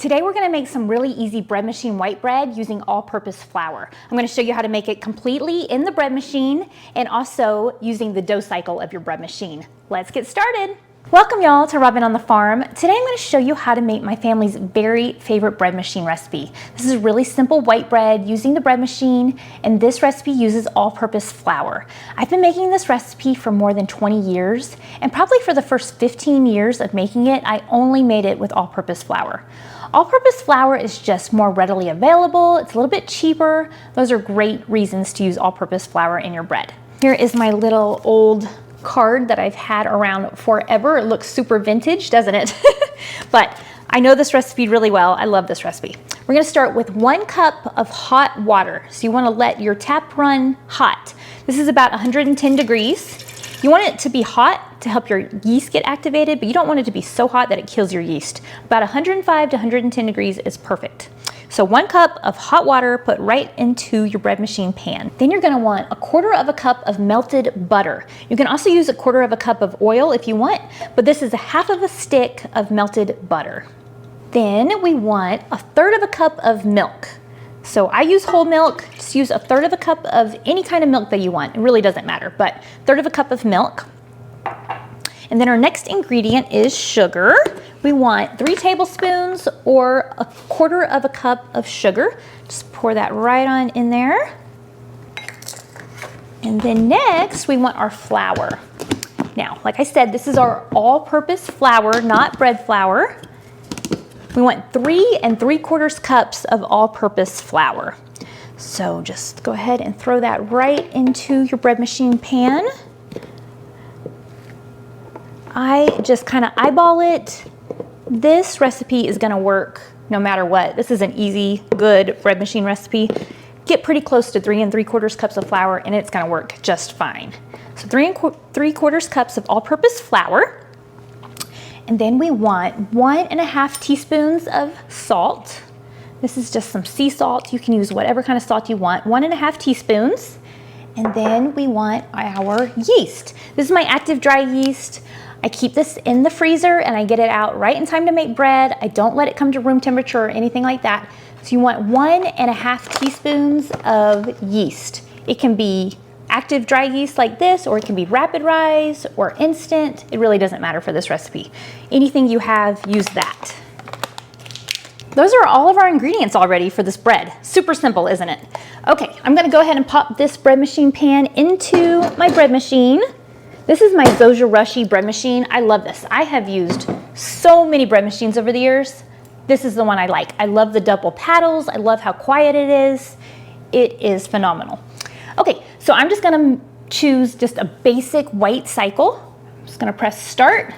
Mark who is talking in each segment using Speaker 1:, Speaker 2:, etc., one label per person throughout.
Speaker 1: Today we're going to make some really easy bread machine white bread using all-purpose flour. I'm going to show you how to make it completely in the bread machine and also using the dough cycle of your bread machine. Let's get started. Welcome y'all to Robin on the Farm. Today I'm going to show you how to make my family's very favorite bread machine recipe. This is really simple white bread using the bread machine, and this recipe uses all-purpose flour. I've been making this recipe for more than 20 years, and probably for the first 15 years of making it, I only made it with all-purpose flour. All-purpose flour is just more readily available, it's a little bit cheaper. Those are great reasons to use all-purpose flour in your bread. Here is my little old card that I've had around forever. It looks super vintage, doesn't it? But I know this recipe really well. I love this recipe. We're gonna start with 1 cup of hot water. So you wanna let your tap run hot. This is about 110 degrees. You want it to be hot to help your yeast get activated, but you don't want it to be so hot that it kills your yeast. About 105 to 110 degrees is perfect. So 1 cup of hot water put right into your bread machine pan. Then you're gonna want 1/4 cup of melted butter. You can also use 1/4 cup of oil if you want, but this is 1/2 stick of melted butter. Then we want 1/3 cup of milk. So I use whole milk. Just use 1/3 cup of any kind of milk that you want. It really doesn't matter, but 1/3 cup of milk. And then our next ingredient is sugar. We want 3 tablespoons or 1/4 cup of sugar. Just pour that right on in there. And then next we want our flour. Now, like I said, this is our all-purpose flour, not bread flour. We want 3 3/4 cups of all-purpose flour. So just go ahead and throw that right into your bread machine pan. I just kind of eyeball it. This recipe is gonna work no matter what. This is an easy, good bread machine recipe. Get pretty close to 3 3/4 cups of flour and it's gonna work just fine. So 3 3/4 cups of all-purpose flour. And then we want 1½ teaspoons of salt. This is just some sea salt. You can use whatever kind of salt you want. 1½ teaspoons. And then we want our yeast. This is my active dry yeast. I keep this in the freezer and I get it out right in time to make bread. I don't let it come to room temperature or anything like that. So you want 1½ teaspoons of yeast. It can be active dry yeast like this, or it can be rapid rise or instant. It really doesn't matter for this recipe. Anything you have, use that. Those are all of our ingredients already for this bread. Super simple, isn't it? Okay, I'm gonna go ahead and pop this bread machine pan into my bread machine. This is my Zoja Rushi bread machine. I love this. I have used so many bread machines over the years. This is the one I like. I love the double paddles. I love how quiet it is. It is phenomenal. Okay, so I'm just gonna choose just a basic white cycle. I'm just gonna press start.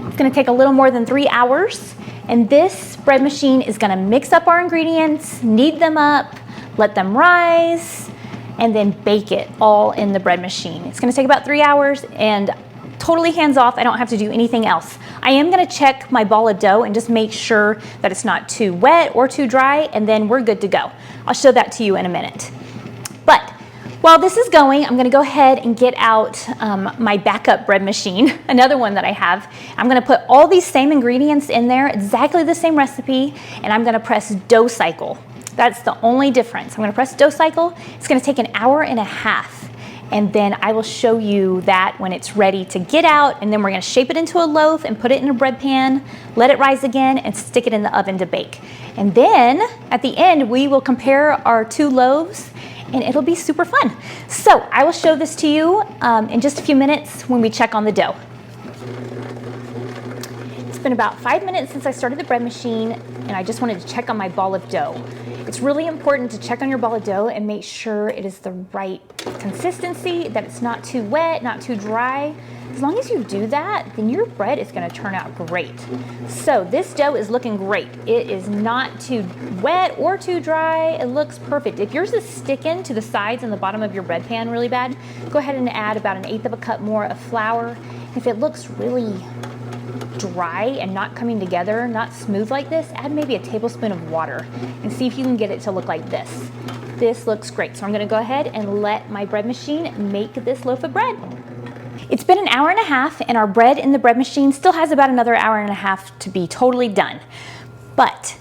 Speaker 1: It's gonna take a little more than 3 hours. And this bread machine is gonna mix up our ingredients, knead them up, let them rise, and then bake it all in the bread machine. It's gonna take about 3 hours and totally hands off. I don't have to do anything else. I am gonna check my ball of dough and just make sure that it's not too wet or too dry, and then we're good to go. I'll show that to you in a minute. But while this is going, I'm gonna go ahead and get out my backup bread machine, another one that I have. I'm gonna put all these same ingredients in there, exactly the same recipe, and I'm gonna press dough cycle. That's the only difference. I'm gonna press dough cycle. It's gonna take 1.5 hours. And then I will show you that when it's ready to get out, and then we're gonna shape it into a loaf and put it in a bread pan, let it rise again, and stick it in the oven to bake. And then at the end, we will compare our 2 loaves, and it'll be super fun. So I will show this to you in just a few minutes when we check on the dough. It's been about 5 minutes since I started the bread machine, and I just wanted to check on my ball of dough. It's really important to check on your ball of dough and make sure it is the right consistency, that it's not too wet, not too dry. As long as you do that, then your bread is gonna turn out great. So this dough is looking great. It is not too wet or too dry. It looks perfect. If yours is sticking to the sides and the bottom of your bread pan really bad, go ahead and add about 1/8 cup more of flour. If it looks really dry and not coming together, not smooth like this, add maybe a tablespoon of water and see if you can get it to look like this. This looks great. So I'm gonna go ahead and let my bread machine make this loaf of bread. It's been 1.5 hours and our bread in the bread machine still has about another 1.5 hours to be totally done. But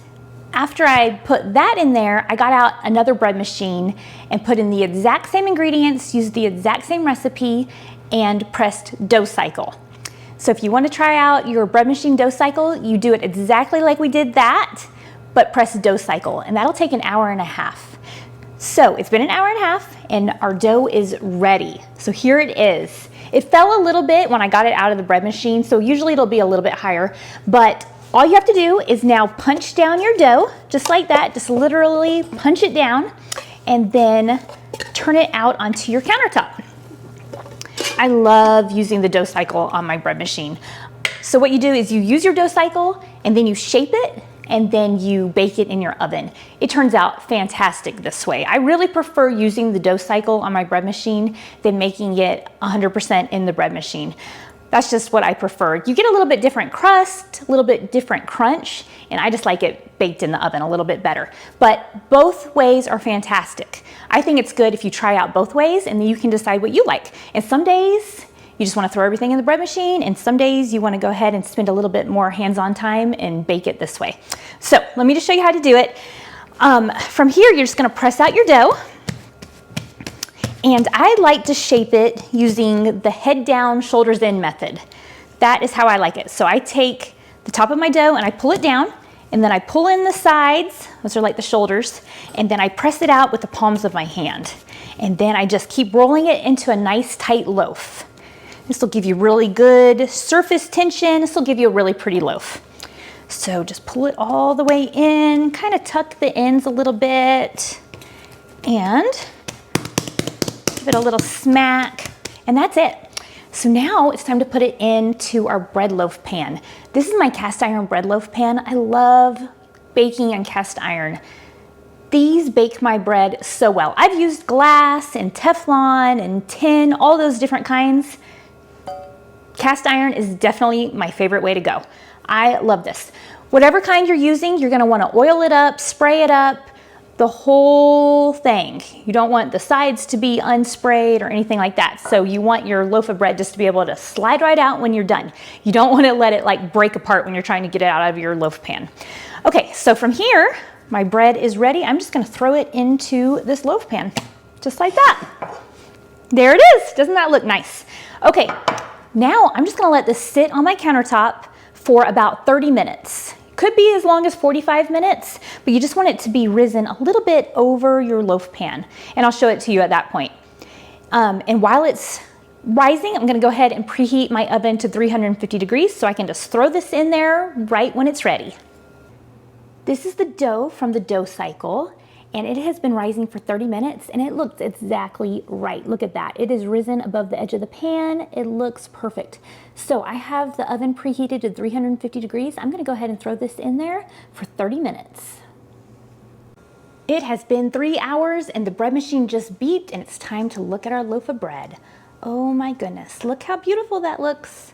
Speaker 1: after I put that in there, I got out another bread machine and put in the exact same ingredients, used the exact same recipe, and pressed dough cycle. So if you want to try out your bread machine dough cycle, you do it exactly like we did that, but press dough cycle, and that'll take an hour and a half. So it's been an hour and a half, and our dough is ready. So here it is. It fell a little bit when I got it out of the bread machine, so usually it'll be a little bit higher, but all you have to do is now punch down your dough, just like that, just literally punch it down, and then turn it out onto your countertop. I love using the dough cycle on my bread machine. So what you do is you use your dough cycle, and then you shape it, and then you bake it in your oven. It turns out fantastic this way. I really prefer using the dough cycle on my bread machine than making it 100% in the bread machine. That's just what I prefer. You get a little bit different crust, a little bit different crunch, and I just like it baked in the oven a little bit better. But both ways are fantastic. I think it's good if you try out both ways, and then you can decide what you like. And some days you just want to throw everything in the bread machine, and some days you want to go ahead and spend a little bit more hands-on time and bake it this way. So let me just show you how to do it. From here, you're just going to press out your dough. And I like to shape it using the head down, shoulders in method. That is how I like it. So I take the top of my dough and I pull it down, and then I pull in the sides, those are like the shoulders, and then I press it out with the palms of my hand. And then I just keep rolling it into a nice tight loaf. This will give you really good surface tension. This will give you a really pretty loaf. So just pull it all the way in, kind of tuck the ends a little bit, and give it a little smack, and that's it. So now it's time to put it into our bread loaf pan. This is my cast iron bread loaf pan. I love baking on cast iron. These bake my bread so well. I've used glass and Teflon and tin, all those different kinds. Cast iron is definitely my favorite way to go. I love this. Whatever kind you're using, you're gonna wanna oil it up, spray it up, the whole thing. You don't want the sides to be unsprayed or anything like that. So you want your loaf of bread just to be able to slide right out when you're done. You don't want to let it like break apart when you're trying to get it out of your loaf pan. Okay, so from here, my bread is ready. I'm just going to throw it into this loaf pan, just like that. There it is. Doesn't that look nice? Okay, now I'm just going to let this sit on my countertop for about 30 minutes. Could be as long as 45 minutes, but you just want it to be risen a little bit over your loaf pan. And I'll show it to you at that point. And while it's rising, I'm gonna go ahead and preheat my oven to 350 degrees so I can just throw this in there right when it's ready. This is the dough from the dough cycle, and it has been rising for 30 minutes, and it looks exactly right. Look at that. It is risen above the edge of the pan. It looks perfect. So I have the oven preheated to 350 degrees. I'm gonna go ahead and throw this in there for 30 minutes. It has been 3 hours and the bread machine just beeped, and it's time to look at our loaf of bread. Oh my goodness, look how beautiful that looks.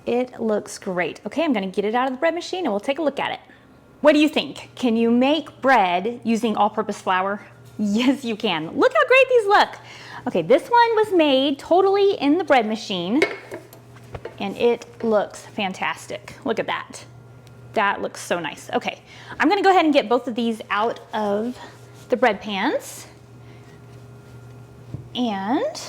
Speaker 1: It looks great. Okay, I'm gonna get it out of the bread machine and we'll take a look at it. What do you think? Can you make bread using all-purpose flour? Yes, you can. Look how great these look. Okay, this one was made totally in the bread machine, and it looks fantastic. Look at that. That looks so nice. Okay, I'm gonna go ahead and get both of these out of the bread pans. And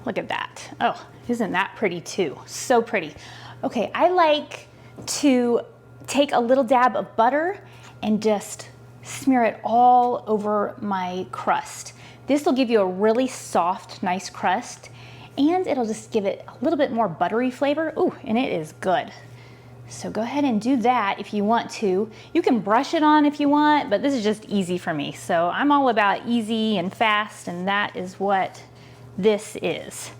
Speaker 1: look at that. Oh, isn't that pretty too? So pretty. Okay, I like to take a little dab of butter and just smear it all over my crust. This will give you a really soft, nice crust, and it'll just give it a little bit more buttery flavor. Ooh, and it is good. So go ahead and do that if you want to. You can brush it on if you want, but this is just easy for me. So I'm all about easy and fast, and that is what this is.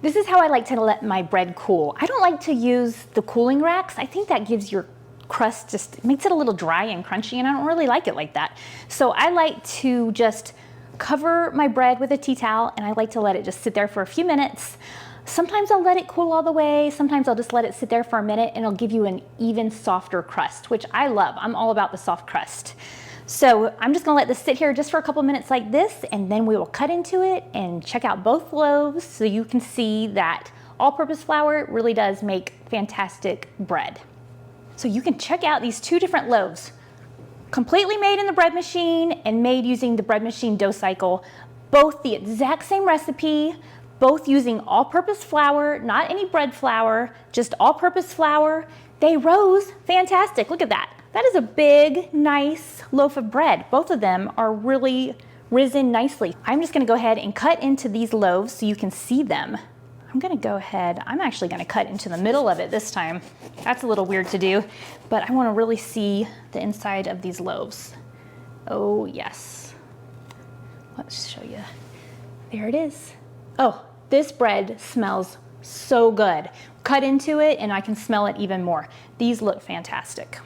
Speaker 1: This is how I like to let my bread cool. I don't like to use the cooling racks. I think that gives your crust just makes it a little dry and crunchy, and I don't really like it like that. So I like to just cover my bread with a tea towel, and I like to let it just sit there for a few minutes. Sometimes I'll let it cool all the way. Sometimes I'll just let it sit there for a minute, and it'll give you an even softer crust, which I love. I'm all about the soft crust. So I'm just gonna let this sit here just for a couple minutes like this, and then we will cut into it and check out both loaves so you can see that all-purpose flour really does make fantastic bread. So you can check out these 2 different loaves, completely made in the bread machine and made using the bread machine dough cycle. Both the exact same recipe, both using all-purpose flour, not any bread flour, just all-purpose flour. They rose fantastic. Look at that. That is a big, nice loaf of bread. Both of them are really risen nicely. I'm just gonna go ahead and cut into these loaves so you can see them. I'm gonna go ahead, I'm actually gonna cut into the middle of it this time. That's a little weird to do, but I wanna really see the inside of these loaves. Oh yes. Let's show you. There it is. Oh, this bread smells so good. Cut into it and I can smell it even more. These look fantastic.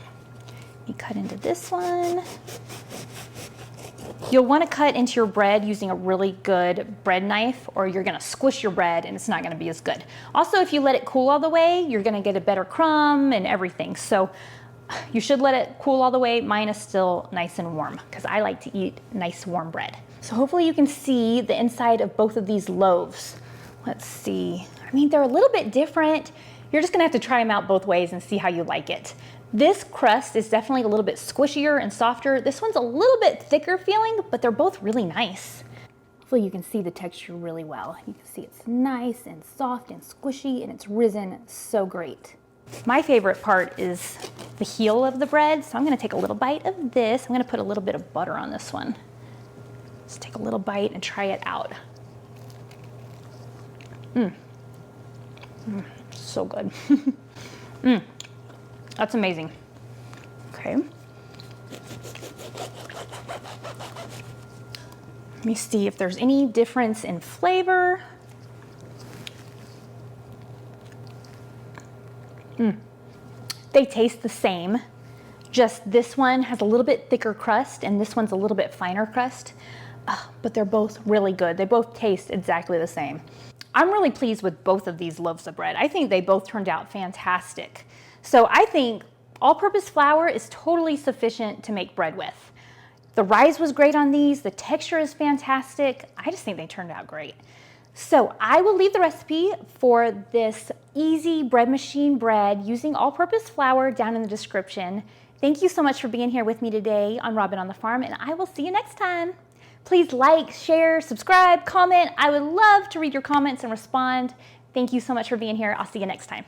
Speaker 1: You cut into this one. You'll want to cut into your bread using a really good bread knife or you're going to squish your bread and it's not going to be as good. Also, if you let it cool all the way, you're going to get a better crumb and everything. So you should let it cool all the way. Mine is still nice and warm because I like to eat nice warm bread. So hopefully you can see the inside of both of these loaves. Let's see. I mean, they're a little bit different. You're just going to have to try them out both ways and see how you like it. This crust is definitely a little bit squishier and softer. This one's a little bit thicker feeling, but they're both really nice. Hopefully you can see the texture really well. You can see it's nice and soft and squishy and it's risen so great. My favorite part is the heel of the bread. So I'm gonna take a little bite of this. I'm gonna put a little bit of butter on this one. Let's take a little bite and try it out. So good. That's amazing. Okay. Let me see if there's any difference in flavor. They taste the same, just this one has a little bit thicker crust and this one's a little bit finer crust, but they're both really good. They both taste exactly the same. I'm really pleased with both of these loaves of bread. I think they both turned out fantastic. So I think all-purpose flour is totally sufficient to make bread with. The rise was great on these. The texture is fantastic. I just think they turned out great. So I will leave the recipe for this easy bread machine bread using all-purpose flour down in the description. Thank you so much for being here with me today on Robin on the Farm, and I will see you next time. Please like, share, subscribe, comment. I would love to read your comments and respond. Thank you so much for being here. I'll see you next time.